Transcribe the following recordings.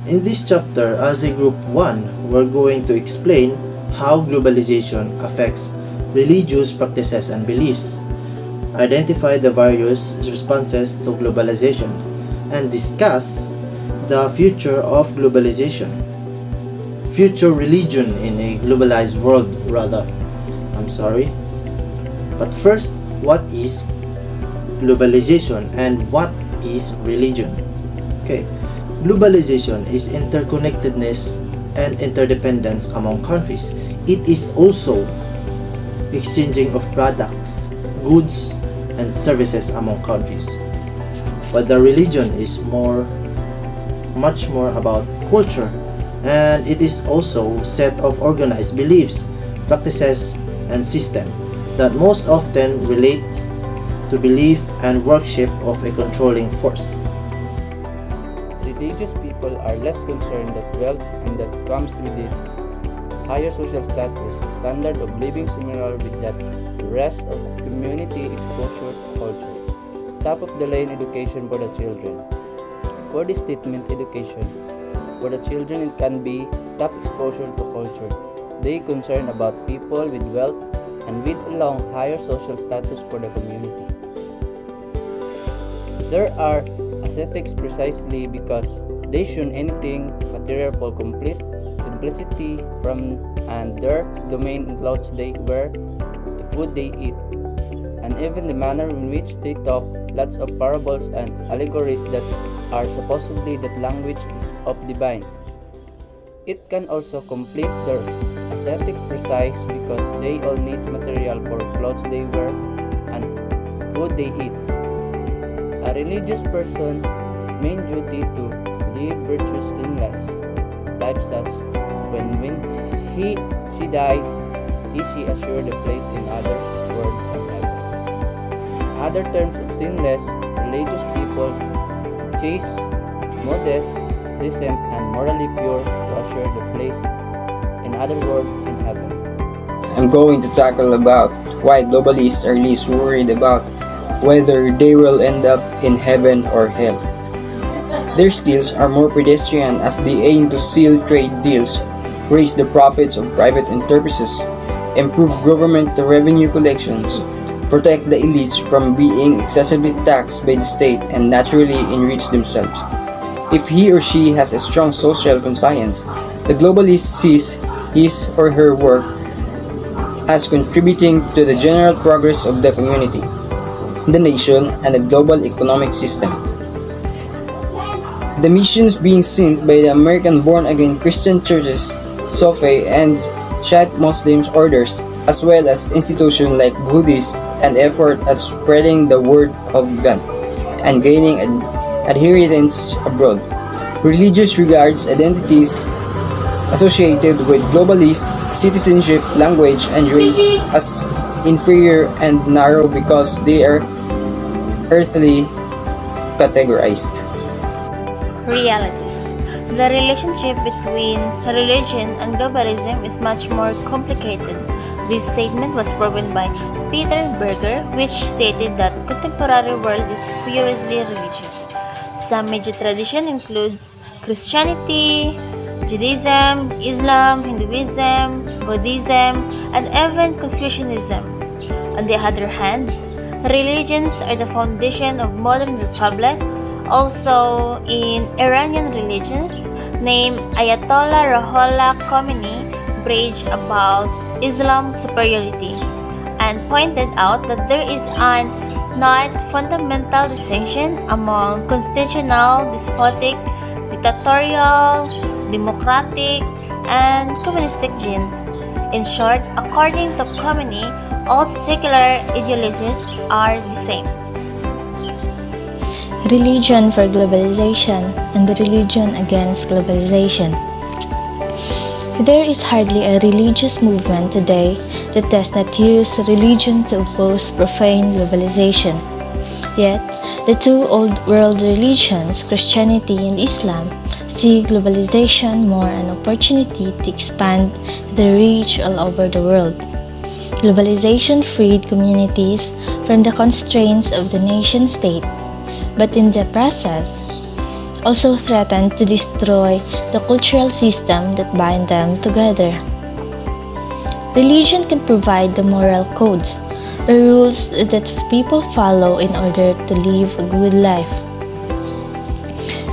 In this chapter, as a group 1, we're going to explain how globalization affects religious practices and beliefs, identify the various responses to globalization, and discuss the future of globalization. Future religion in a globalized world, rather. But first, what is globalization and what is religion? Okay. Globalization is interconnectedness and interdependence among countries. It is also exchanging of products, goods, and services among countries. But the religion is much more about culture, and it is also set of organized beliefs, practices, and system that most often relate to belief and worship of a controlling force. Religious people are less concerned that wealth and that comes with it higher social status, standard of living similar with that rest of community, exposure to culture. Top of the line education for the children. For this statement, education for the children, it can be top exposure to culture. They concern about people with wealth and with along higher social status for the community. There are ascetics precisely because they shun anything material for complete simplicity from, and their domain includes they wear, the food they eat, and even the manner in which they talk. Lots of parables and allegories that are supposedly that language of divine. It can also complete their ascetic precise because they all need material for clothes they wear and food they eat. A religious person main duty to live virtuous sinless lives as when she dies, she assured a place in other world of heaven. Other terms of sinless religious people to chaste, modest, decent, and morally pure to assure the place in other world in heaven. I'm going to tackle about why globalists are least worried about whether they will end up in heaven or hell. Their skills are more pedestrian as they aim to seal trade deals, raise the profits of private enterprises, improve government revenue collections, protect the elites from being excessively taxed by the state, and naturally enrich themselves. If he or she has a strong social conscience, the globalist sees his or her work as contributing to the general progress of the community, the nation, and the global economic system. The missions being sent by the American born-again Christian churches, Sufi and Shiite Muslim orders, as well as institutions like Buddhists, and effort at spreading the word of God and gaining adherents abroad. Religious regards identities associated with globalist citizenship, language, and race as inferior and narrow because they are earthly categorized. Realities. The relationship between religion and globalism is much more complicated. This statement was proven by Peter Berger, which stated that contemporary world is furiously religious. Some major tradition includes Christianity, Judaism, Islam, Hinduism, Buddhism, and even Confucianism. On the other hand, religions are the foundation of modern republic. Also, in Iranian religions, named Ayatollah Ruhollah Khomeini preached about Islam's superiority and pointed out that there is an not fundamental distinction among constitutional, despotic, dictatorial, democratic, and communistic genes. In short, according to Khomeini, all secular ideologies are the same. Religion for globalization and the religion against globalization. There is hardly a religious movement today that does not use religion to oppose profane globalization. Yet, the two old world religions, Christianity and Islam, see globalization more an opportunity to expand their reach all over the world. Globalization freed communities from the constraints of the nation state, but in the process, also threaten to destroy the cultural system that bind them together. Religion can provide the moral codes or rules that people follow in order to live a good life.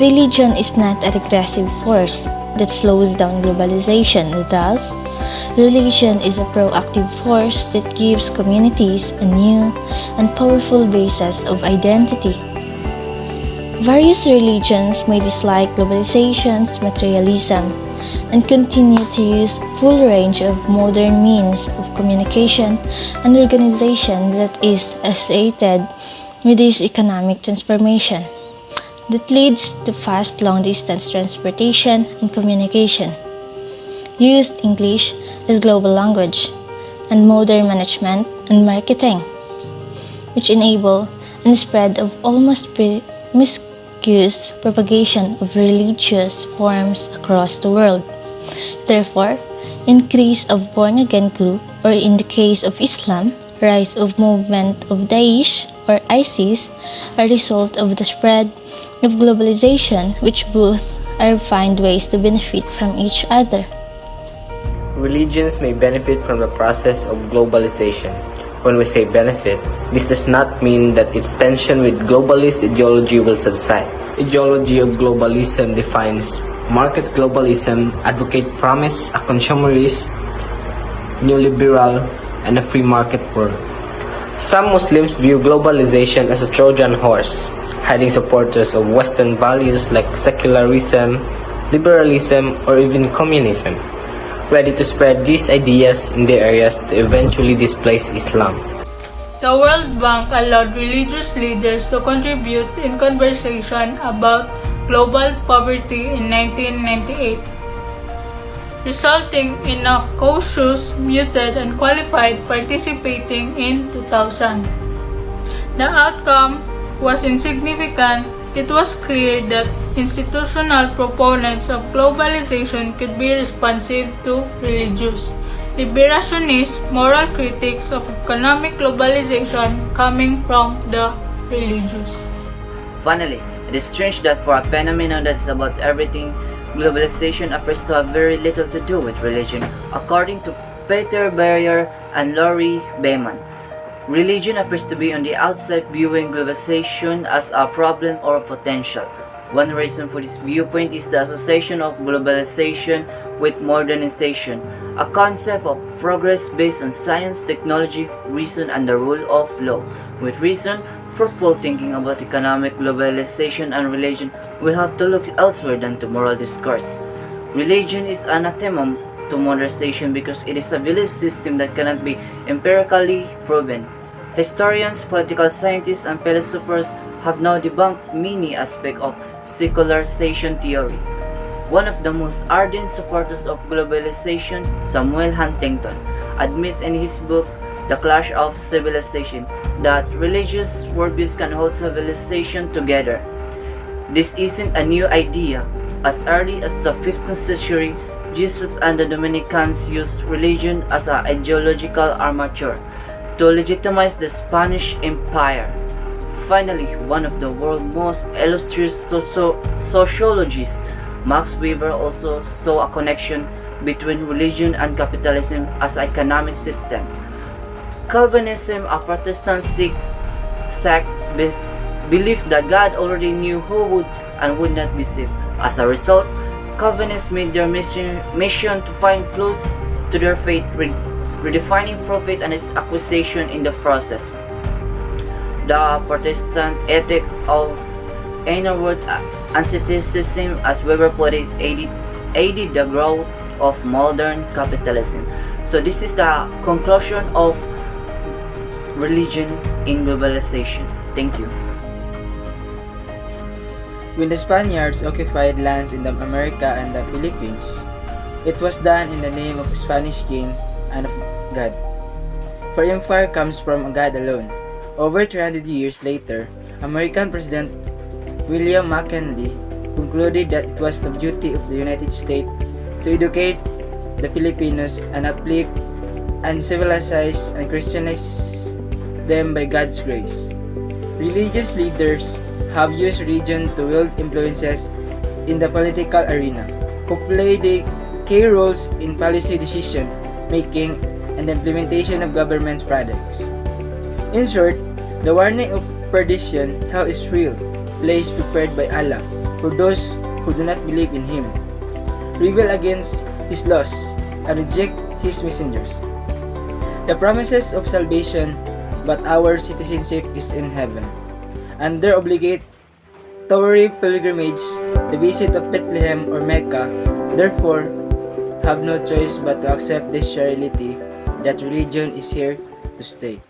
Religion is not a regressive force that slows down globalization. Thus, religion is a proactive force that gives communities a new and powerful basis of identity. Various religions may dislike globalization's materialism and continue to use full range of modern means of communication and organization that is associated with this economic transformation that leads to fast long-distance transportation and communication, used English as global language, and modern management and marketing, which enable and spread of almost promiscuous propagation of religious forms across the world. Therefore, increase of born-again group, or in the case of Islam, rise of movement of Daesh or ISIS, a result of the spread of globalization, which both are find ways to benefit from each other. Religions may benefit from the process of globalization. When we say benefit, this does not mean that its tension with globalist ideology will subside. Ideology of globalism defines market globalism, advocate promise a consumerist, neoliberal, and a free market world. Some Muslims view globalization as a Trojan horse, hiding supporters of Western values like secularism, liberalism, or even communism, ready to spread these ideas in their areas to eventually displace Islam. The World Bank allowed religious leaders to contribute in conversation about global poverty in 1998, resulting in a cautious, muted, and qualified participating in 2000. The outcome was insignificant. It was clear that institutional proponents of globalization could be responsive to religious, liberationist, moral critics of economic globalization coming from the religious. Finally, it is strange that for a phenomenon that is about everything, globalization appears to have very little to do with religion, according to Peter Barrier and Laurie Bayman. Religion appears to be on the outside viewing globalization as a problem or a potential. One reason for this viewpoint is the association of globalization with modernization, a concept of progress based on science, technology, reason, and the rule of law. With reason, fruitful thinking about economic globalization and religion will have to look elsewhere than to moral discourse. Religion is anathema to modernization because it is a belief system that cannot be empirically proven. Historians, political scientists, and philosophers have now debunked many aspects of secularization theory. One of the most ardent supporters of globalization, Samuel Huntington, admits in his book The Clash of Civilization that religious worldviews can hold civilization together. This isn't a new idea. As early as the 15th century, Jesuits and the Dominicans used religion as an ideological armature to legitimize the Spanish Empire. Finally, one of the world's most illustrious sociologists, Max Weber, also saw a connection between religion and capitalism as an economic system. Calvinism, a Protestant sect, believed that God already knew who would and would not be saved. As a result, Calvinists made their mission to find clues to their faith, redefining profit and its acquisition in the process. The Protestant ethic of inward asceticism, as Weber put it, aided the growth of modern capitalism. So this is the conclusion of religion in globalization. Thank you. When the Spaniards occupied lands in America and the Philippines, it was done in the name of Spanish king and of God. For empire comes from God alone. Over 300 years later, American President William McKinley concluded that it was the duty of the United States to educate the Filipinos and uplift and civilize and Christianize them by God's grace. Religious leaders have used religion to wield influences in the political arena, who play the key roles in policy decision making and the implementation of government projects. In short, the warning of perdition, hell is real, place prepared by Allah for those who do not believe in Him, rebel against His laws, and reject His messengers. The promises of salvation, but our citizenship is in heaven, and their obligatory pilgrimage, the visit of Bethlehem or Mecca, therefore have no choice but to accept this reality that religion is here to stay.